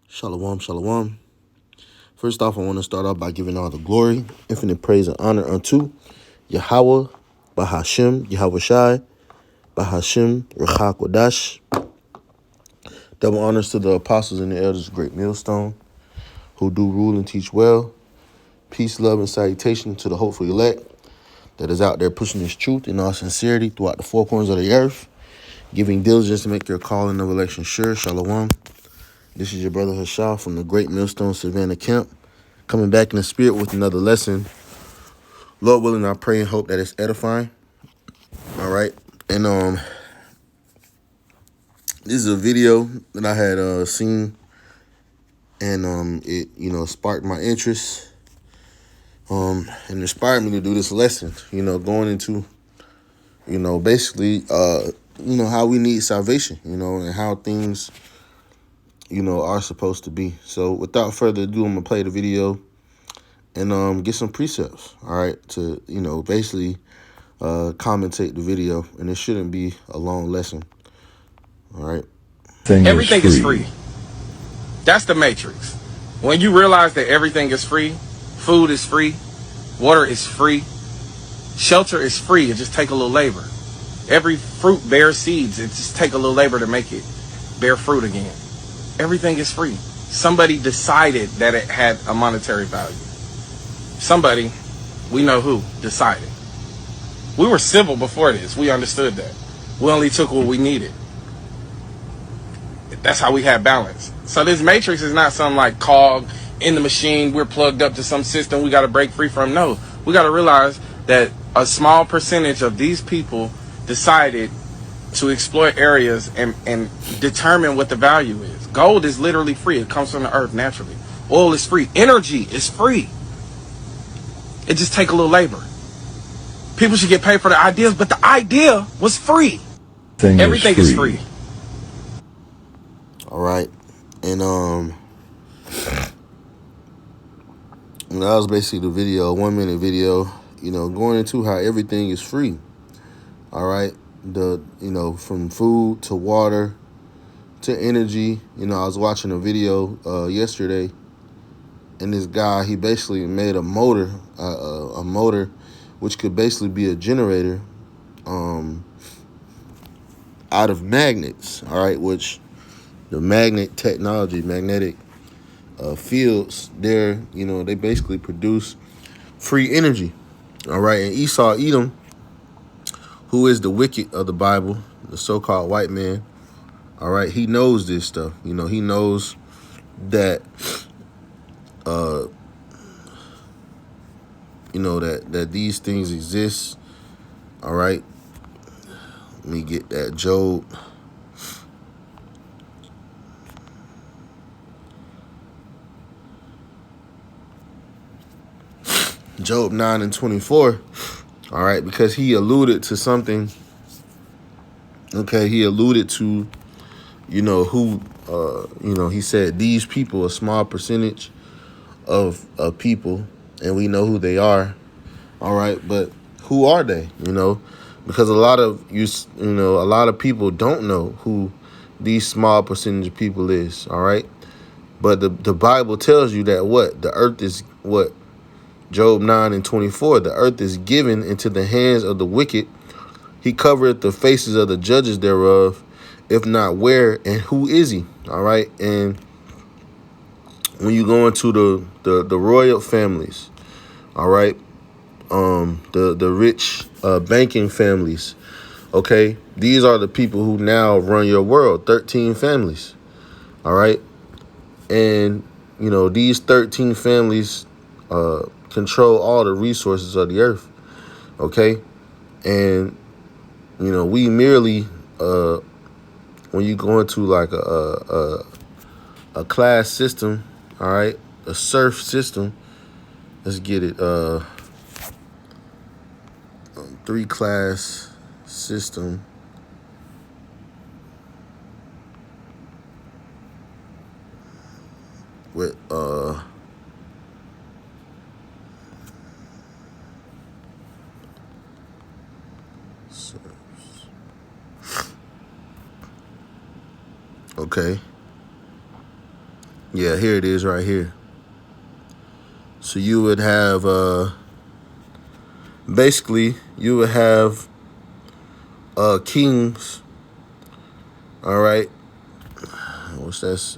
Shalom, shalom. First off, I want to start off by giving all the glory, infinite praise, and honor unto Yahweh, Bahashem, Yahweh Shai, Bahashem, Rachak Wadash. Double honors to the apostles and the elders of Great Millstone, who do rule and teach well. Peace, love, and salutation to the hopeful elect that is out there pushing this truth in all sincerity throughout the four corners of the earth, giving diligence to make their calling of election sure. Shalom. This is your brother Hashah from the Great Millstone Savannah Camp, coming back in the spirit with another lesson. Lord willing, I pray and hope that it's edifying. All right. And this is a video that I had seen, and it sparked my interest, and inspired me to do this lesson. Going into basically how we need salvation, and how things are supposed to be. So without further ado, I'm gonna play the video and get some precepts. All right, to basically commentate the video, and it shouldn't be a long lesson. All right. Everything is free. That's the matrix. When you realize that everything is free, food is free, water is free, shelter is free, it just take a little labor. Every fruit bears seeds, it just take a little labor to make it bear fruit again. Everything is free. Somebody decided that it had a monetary value. Somebody, we know who, decided. We were civil before this. We understood that. We only took what we needed. That's how we had balance. So this matrix is not some like cog in the machine. We're plugged up to some system we got to break free from. No, we got to realize that a small percentage of these people decided to exploit areas and determine what the value is. Gold is literally free. It comes from the earth naturally. Oil is free. Energy is free. It just take a little labor. People should get paid for the ideas, but the idea was free. Everything is free. All right. And that was basically the video, a 1 minute video, going into how everything is free. All right. From food to water to energy. I was watching a video yesterday, and this guy, he basically made a motor which could basically be a generator out of magnets. All right, which the magnetic fields there, they basically produce free energy. All right, and Esau Edom, who is the wicked of the Bible, the so-called white man, all right, he knows this stuff. He knows that that these things exist. All right, let me get that. Job 9:24. All right, because he alluded to something. Okay, he alluded to who he said these people, a small percentage of people, and we know who they are. All right, but who are they? Because a lot of people don't know who these small percentage of people is. All right, but the Bible tells you that the earth is what? Job 9:24. The earth is given into the hands of the wicked. He covereth the faces of the judges thereof. If not, where and who is he? All right, and when you go into the royal families, all right, the rich banking families, okay, these are the people who now run your world. 13 families, all right, and these 13 families control all the resources of the earth, okay, and we merely when you go into like a class system, all right, a serf system. Let's get it. 3-class system. With okay. Yeah, here it is right here. So you would have basically you would have kings. All right. What's that?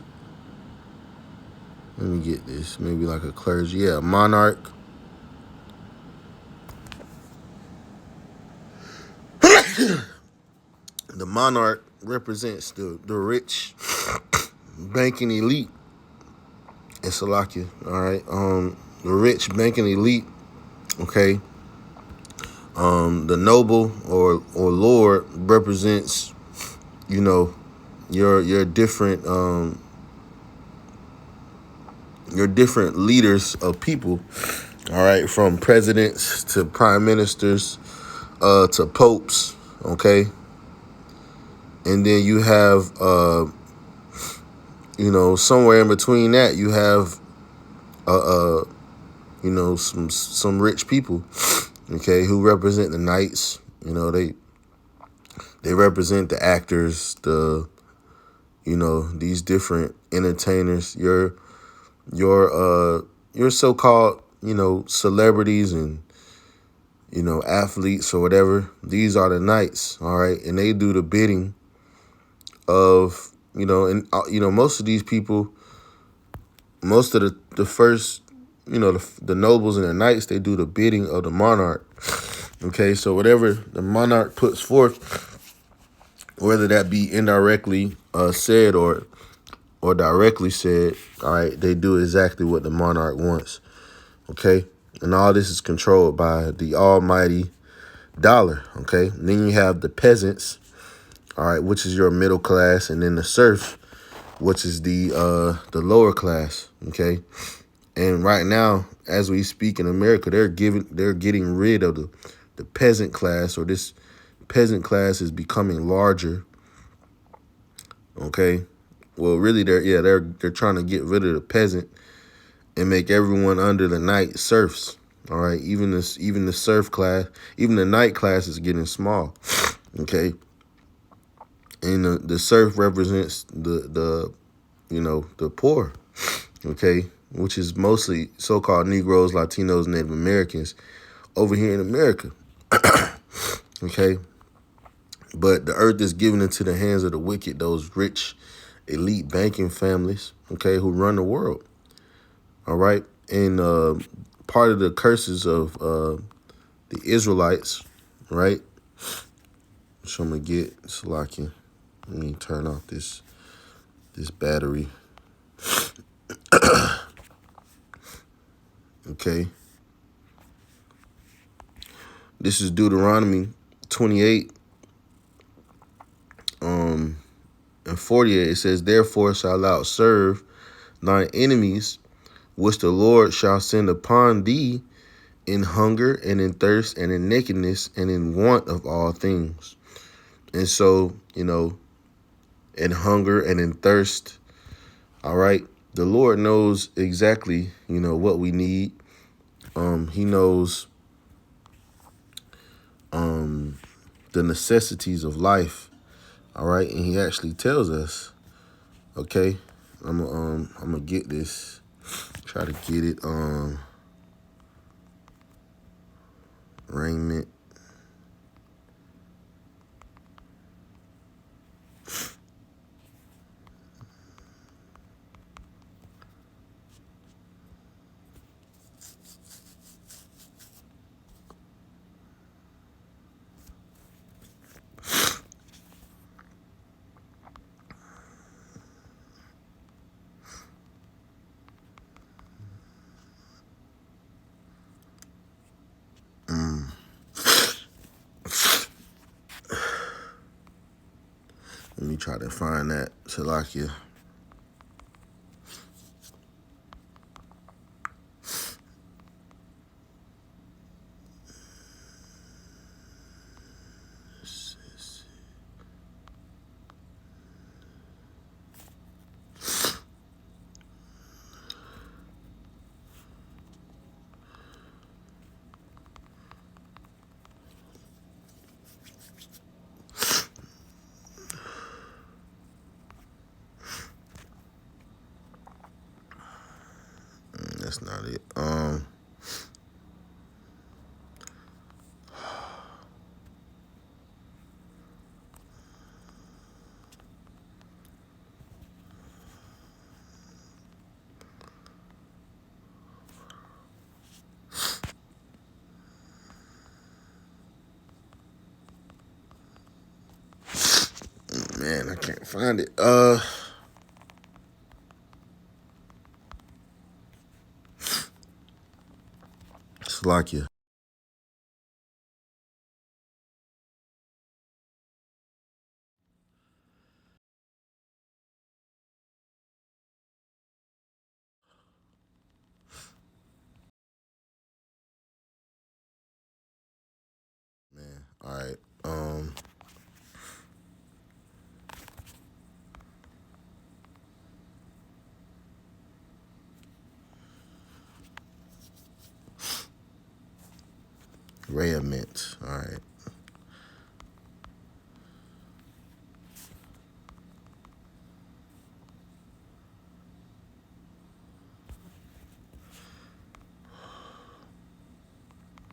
Let me get this. Maybe like a clergy. Yeah, monarch. The monarch represents the rich banking elite in Salakia. All right. The rich banking elite. Okay. The noble or lord represents, you know, your different your different leaders of people. All right, from presidents to prime ministers, to popes. Okay, and then you have somewhere in between that you have some rich people. Okay, who represent the knights. They represent the actors, these different entertainers, your so-called, celebrities and, athletes or whatever. These are the knights, all right? And they do the bidding of, most of these people, most of the first, the nobles and the knights, they do the bidding of the monarch. Okay, so whatever the monarch puts forth, whether that be indirectly said or directly said, all right, they do exactly what the monarch wants. Okay, and all this is controlled by the almighty dollar. Okay, and then you have the peasants, all right, which is your middle class, and then the serf, which is the lower class. Okay, and right now, as we speak in America, they're getting rid of the peasant class, or this peasant class is becoming larger. Okay, well, really, they're trying to get rid of the peasant and make everyone under the knight serfs. All right, even the serf class, even the knight class is getting small. Okay, and the serf represents the poor. Okay, which is mostly so-called Negroes, Latinos, Native Americans over here in America. Okay, but the earth is given into the hands of the wicked, those rich elite banking families. Okay, who run the world. All right, and part of the curses of the Israelites, right? So I'm gonna get Salakia. Let me turn off this battery. Okay. This is Deuteronomy 28 and 48. It says, "Therefore shalt thou serve thine enemies, which the Lord shall send upon thee in hunger and in thirst and in nakedness and in want of all things." And so, in hunger and in thirst, all right, the Lord knows exactly, what we need. He knows the necessities of life. All right, and he actually tells us. Okay, I'm gonna get this. Try to get it. Raiment. Let me try to find that, Salakia. that's not it. Man, I can't find it. Salakia. Man, all right. Rhea Mint. All right.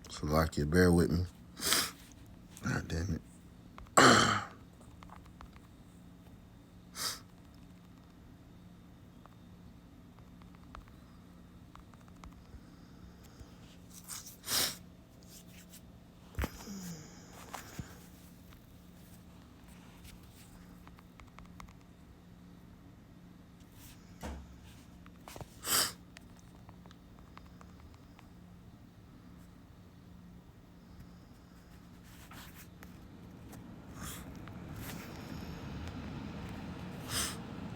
Salakia, bear with me. God damn it.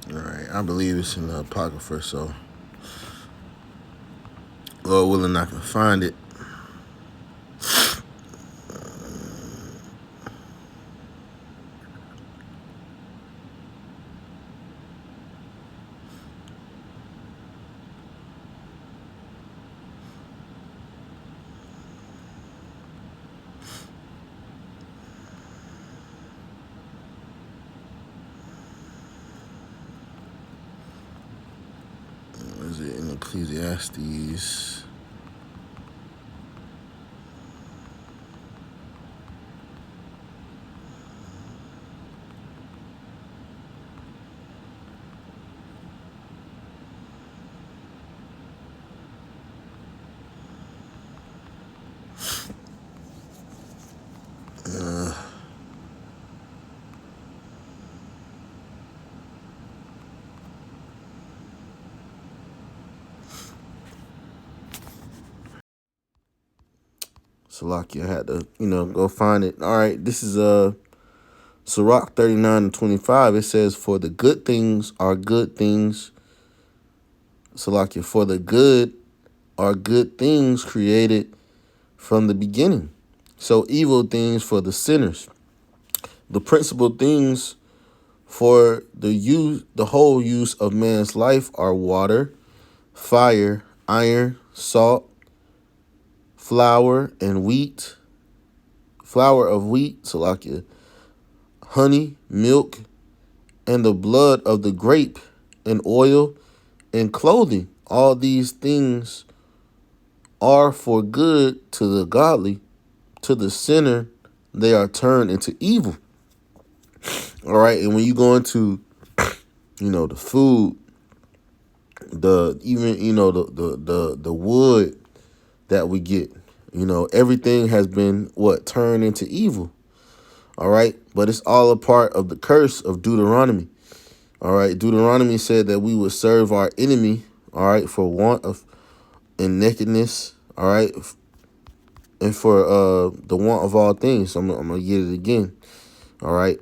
All right. I believe it's in the Apocrypha, so Lord willing, I can find it. Is it in Ecclesiastes? Salakia, I had to, go find it. All right, this is Sirach 39:25. It says, "For the good things are good things." Salakia, for the good are good things created from the beginning. So evil things for the sinners. The principal things for the whole use of man's life are water, fire, iron, salt, flour and wheat, flour of wheat, Salakia, honey, milk, and the blood of the grape, and oil, and clothing. All these things are for good to the godly. To the sinner, they are turned into evil. All right, and when you go into, the food, the wood that we get, everything has been turned into evil. All right, but it's all a part of the curse of Deuteronomy. All right, Deuteronomy said that we would serve our enemy, all right, for want of and nakedness, all right, and for the want of all things. I'm gonna get it again. All right,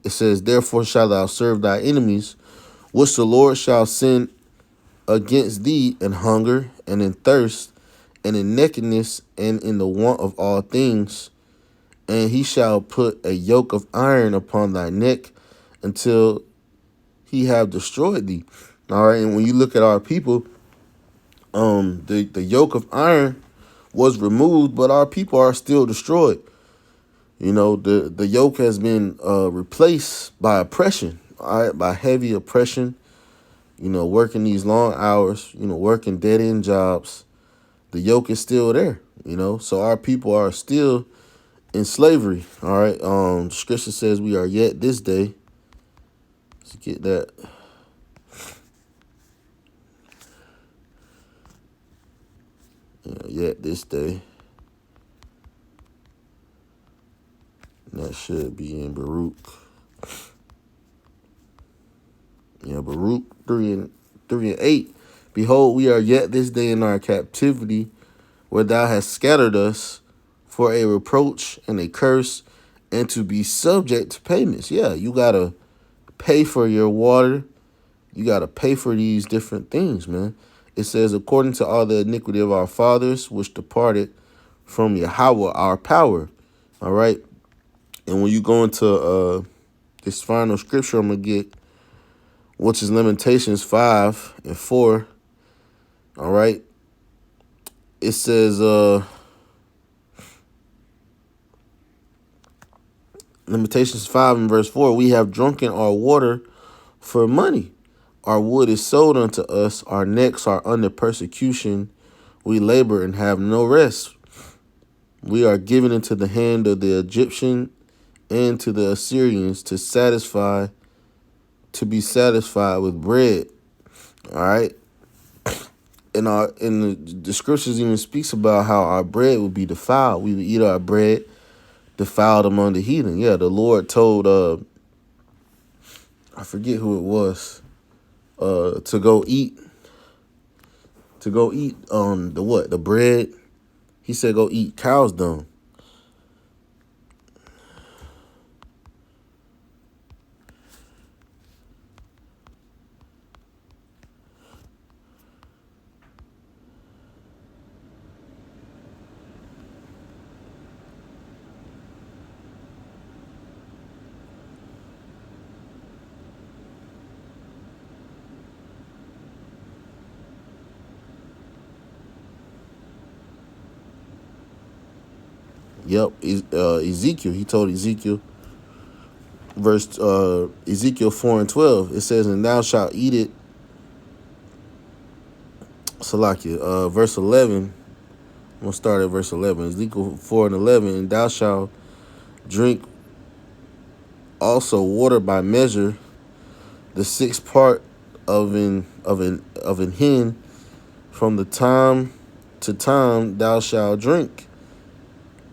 it says, "Therefore shalt thou serve thy enemies, which the Lord shall send against thee in hunger and in thirst and in nakedness and in the want of all things. And he shall put a yoke of iron upon thy neck until he have destroyed thee." All right, and when you look at our people, the yoke of iron was removed, but our people are still destroyed. The yoke has been replaced by oppression, all right, by heavy oppression, working these long hours, working dead-end jobs. The yoke is still there, So our people are still in slavery, all right? Scripture says we are yet this day. Let's get that. Yet this day. And that should be in Baruch. Baruch 3:8. Behold, we are yet this day in our captivity, where thou hast scattered us for a reproach and a curse, and to be subject to payments. Yeah, you gotta pay for your water. You gotta pay for these different things, man. It says, according to all the iniquity of our fathers, which departed from Yahweh, our power. All right. And when you go into this final scripture I'm gonna get, which is Lamentations 5:4. All right. It says, Lamentations 5:4, we have drunken our water for money. Our wood is sold unto us. Our necks are under persecution. We labor and have no rest. We are given into the hand of the Egyptian and to the Assyrians to be satisfied with bread. All right. And the scriptures even speaks about how our bread would be defiled. We would eat our bread defiled among the heathen. Yeah, the Lord told I forget who it was, to go eat the bread. He said go eat cow's dung. Yep, Ezekiel. He told Ezekiel, Ezekiel 4:12. It says, and thou shalt eat it. Salakia, verse 11. I'm gonna start at verse 11. Ezekiel 4:11, and thou shalt drink also water by measure, the sixth part of an hin, from the time to time thou shalt drink.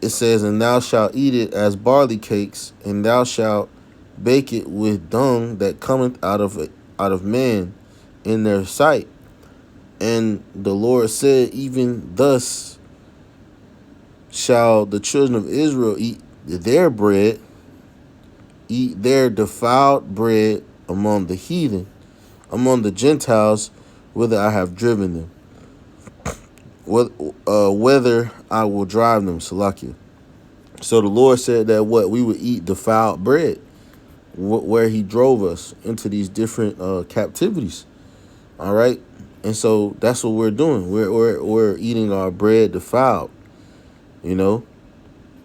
It says, and thou shalt eat it as barley cakes, and thou shalt bake it with dung that cometh out of man in their sight. And the Lord said, even thus shall the children of Israel eat their bread, eat their defiled bread among the heathen, among the Gentiles, whither I have driven them, whether I will drive them. Salakia. So the Lord said that we would eat defiled bread, where he drove us into these different captivities. All right. And so that's what we're doing. We're eating our bread defiled.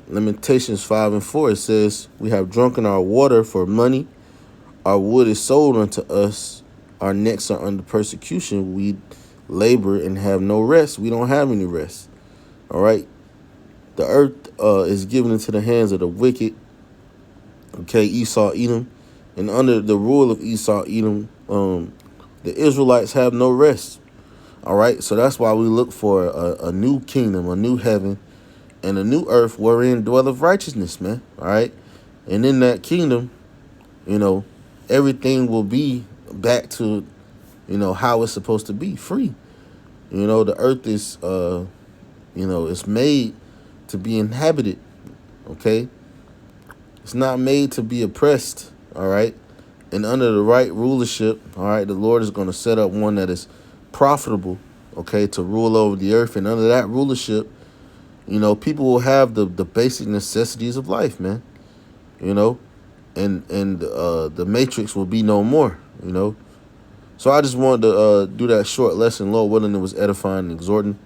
Lamentations 5:4, it says, we have drunken our water for money. Our wood is sold unto us. Our necks are under persecution. We labor and have no rest. We don't have any rest. All right. The earth is given into the hands of the wicked. Okay, Esau, Edom. And under the rule of Esau, Edom, the Israelites have no rest. All right. So that's why we look for a new kingdom, a new heaven, and a new earth wherein dwelleth righteousness, man. All right. And in that kingdom, everything will be back to, how it's supposed to be, free. The earth is, it's made to be inhabited. Okay. It's not made to be oppressed. All right. And under the right rulership, all right, the Lord is going to set up one that is profitable, okay, to rule over the earth. And under that rulership, people will have the basic necessities of life, man. And the matrix will be no more, So I just wanted to do that short lesson. Lord willing, it was edifying and exhorting.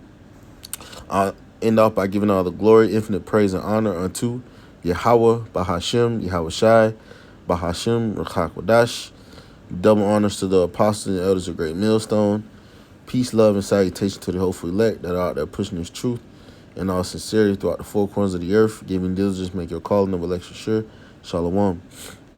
I'll end off by giving all the glory, infinite praise, and honor unto Yahweh, Bahashem, Yahweh Shai, Bahashem, Rachak Wadash. Double honors to the apostles and elders of Great Millstone. Peace, love, and salutation to the hopeful elect that are out there pushing this truth in all sincerity throughout the four corners of the earth. Giving diligence, make your calling of election sure. Shalom.